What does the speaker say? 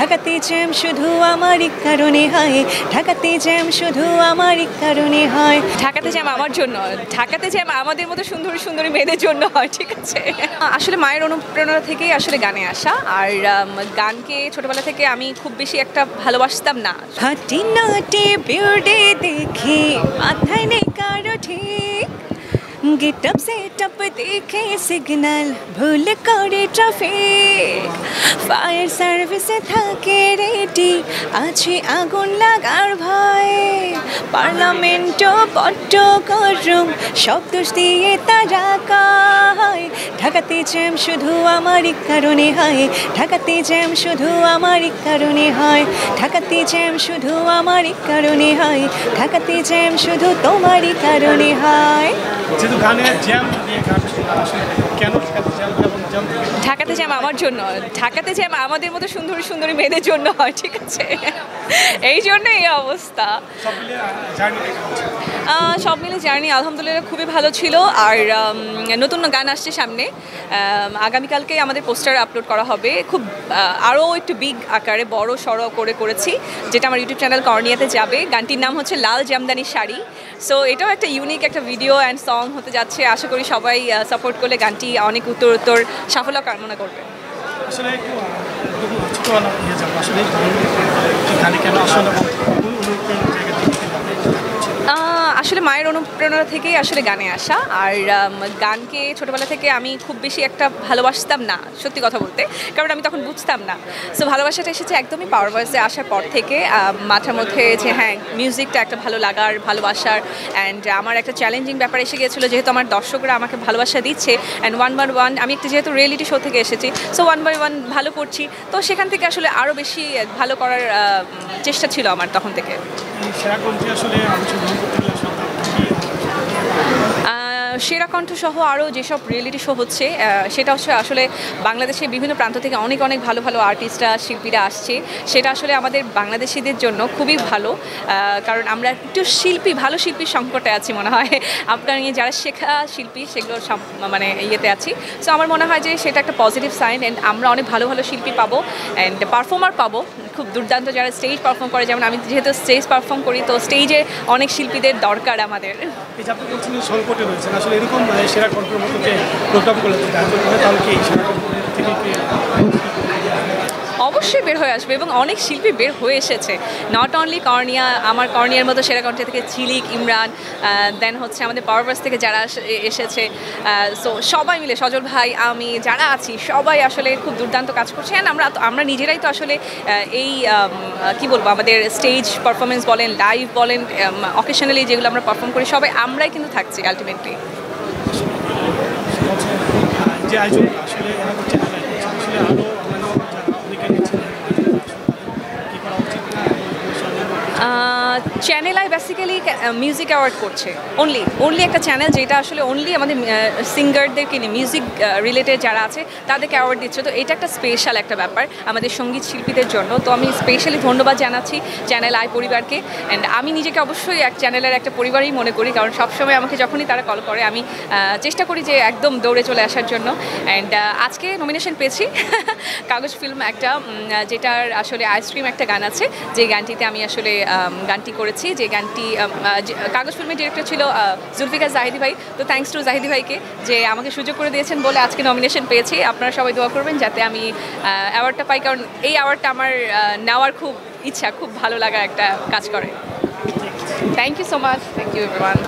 ঢাকাতে জ্যাম শুধু আমারই কারণে হয়, ঢাকাতে জ্যাম শুধু আমারই কারণে হয়। ঢাকাতে জ্যাম আমার জন্য, ঢাকাতে জ্যাম আমাদের মতো সুন্দরী সুন্দরী মেয়েদের জন্য হয়, ঠিক আছে। আসলে মায়ের অনুপ্রেরণা থেকেই আসলে গানে আসা, আর গানকে ছোটবেলা থেকে আমি খুব বেশি একটা ভালোবাসতাম না। হাঁটি নাটি বিউটি দেখি মাথায় নেই কারো ঠিক, গেটআপ সেটআপ দেখে সিগন্যাল ভুল করে ট্রাফিক, ফায়ার সার্ভিসে থাকে রেডি আছে আগুন লাগার ভয়, পার্লামেন্টও বড্ড গরম সব দোষ দিয়ে তারা কয়। ঢাকাতে জ্যাম শুধু আমারই কারণে হয়, ঢাকাতে জ্যাম শুধু আমারই কারণে হয়, ঢাকাতে জ্যাম শুধু আমারই কারণে হয়, ঢাকাতে জ্যাম শুধু তোমারই কারণে হয়। যেহেতু গানের জ্যাম নিয়ে গান আসলে কেন ঢাকাতে জ্যাম আমার জন্য, ঢাকাতে জ্যাম আমাদের মতো সুন্দরী সুন্দরী মেয়েদের জন্য হয়, ঠিক আছে। এই জন্য এই অবস্থা। সব মিলে জার্নি আলহামদুলিল্লাহ খুবই ভালো ছিল। আর নতুন গান আসছে সামনে, আগামীকালকে আমাদের পোস্টার আপলোড করা হবে, খুব আরও একটু বিগ আকারে বড় সড়ো করেছি, যেটা আমার ইউটিউব চ্যানেল কর্নিয়াতে যাবে। গানটির নাম হচ্ছে লাল জামদানি শাড়ি। সো এটাও একটা ইউনিক একটা ভিডিও অ্যান্ড সং হতে যাচ্ছে। আশা করি সবাই সাপোর্ট করলে গানটি অনেক উত্তর সাফল্য কামনা করবে। আসলে একটু ছোটবেলা নিয়ে যাবো, আসলে গানে কেন আসলে আসলে মায়ের অনুপ্রেরণা থেকেই আসলে গানে আসা, আর গানকে ছোটোবেলা থেকে আমি খুব বেশি একটা ভালোবাসতাম না, সত্যি কথা বলতে, কারণ আমি তখন বুঝতাম না। সো ভালোবাসাটা এসেছে একদমই পাওয়ার ভয়েসে আসার পর থেকে, মাথার মধ্যে যে হ্যাঁ মিউজিকটা একটা ভালো লাগার ভালোবাসার, অ্যান্ড আমার একটা চ্যালেঞ্জিং ব্যাপার এসে গিয়েছিলো, যেহেতু আমার দর্শকরা আমাকে ভালোবাসা দিচ্ছে, অ্যান্ড 1 by 1 আমি একটা যেহেতু রিয়েলিটি শো থেকে এসেছি, সো 1 by 1 ভালো করছি, তো সেখান থেকে আসলে আরও বেশি ভালো করার চেষ্টা ছিল আমার তখন থেকে। সেরা কণ্ঠ সহ আরও যেসব রিয়েলিটি শো হচ্ছে, সেটা হচ্ছে আসলে বাংলাদেশের বিভিন্ন প্রান্ত থেকে অনেক অনেক ভালো ভালো আর্টিস্টরা শিল্পীরা আসছে, সেটা আসলে আমাদের বাংলাদেশিদের জন্য খুবই ভালো, কারণ আমরা একটু ভালো শিল্পীর সংকটে আছি মনে হয়। আপনার যারা শেখা শিল্পী সেগুলোর মানে ইয়েতে আছি। সো আমার মনে হয় যে সেটা একটা পজিটিভ সাইন, অ্যান্ড আমরা অনেক ভালো ভালো শিল্পী পাবো, অ্যান্ড পারফর্মার পাবো খুব দুর্দান্ত, যারা স্টেজ পারফর্ম করে, যেমন আমি যেহেতু স্টেজ পারফর্ম করি, তো স্টেজে অনেক শিল্পীদের দরকার আমাদের। সংকটে রয়েছে আসলে এরকম সেরা কণ্ঠের মতো যে প্রোগ্রাম করলে তাহলে কি সেরা কণ্ঠ থেকে অবশ্যই বের হয়ে আসবে, এবং অনেক শিল্পী বের হয়ে এসেছে, নট অনলি কর্নিয়া, আমার কর্নিয়ার মতো সেরা কণ্ঠে থেকে ঝিলিক, ইমরান, দেন হচ্ছে আমাদের পাওয়ারভার্স থেকে যারা এসেছে, সো সবাই মিলে সজল ভাই, আমি যারা আছি সবাই আসলে খুব দুর্দান্ত কাজ করছে। অ্যান্ড আমরা নিজেরাই তো আসলে এই কী বলবো, আমাদের স্টেজ পারফরমেন্স বলেন, লাইভ বলেন, অকেশনালি যেগুলো আমরা পারফর্ম করি, সবাই আমরাই কিন্তু থাকছি আলটিমেটলি। যে আয়োজন আসলে আসলে আরও channel I basically music award করছে, অনলি একটা চ্যানেল যেটা আসলে অনলি আমাদের সিঙ্গারদেরকে নিয়ে, মিউজিক রিলেটেড যারা আছে তাদেরকে অ্যাওয়ার্ড দিচ্ছে। তো এটা একটা স্পেশাল একটা ব্যাপার আমাদের সঙ্গীত শিল্পীদের জন্য। তো আমি স্পেশালি ধন্যবাদ জানাচ্ছি চ্যানেল আই পরিবারকে, অ্যান্ড আমি নিজেকে অবশ্যই এক চ্যানেলের একটা পরিবারই মনে করি, কারণ সবসময় আমাকে যখনই তারা কল করে আমি চেষ্টা করি যে একদম দৌড়ে চলে আসার জন্য। অ্যান্ড আজকে নমিনেশন পেয়েছি কাগজ ফিল্ম একটা, যেটার আসলে আইসক্রিম একটা গান আছে, যে গানটিতে আমি আসলে গানটি করেছি, যে গানটি কাগজ ফিল্মের ডিরেক্টর ছিল জুলফিকার জাহিদি ভাই। তো থ্যাঙ্কস টু জাহিদি ভাইকে যে আমাকে সুযোগ করে দিয়েছেন বলে আজকে নমিনেশন পেয়েছি। আপনারা সবাই দোয়া করবেন যাতে আমি অ্যাওয়ার্ডটা পাই, কারণ এই অ্যাওয়ার্ডটা আমার নেওয়ার খুব ইচ্ছা, খুব ভালো লাগা একটা কাজ করে। Thank you so much, thank you everyone.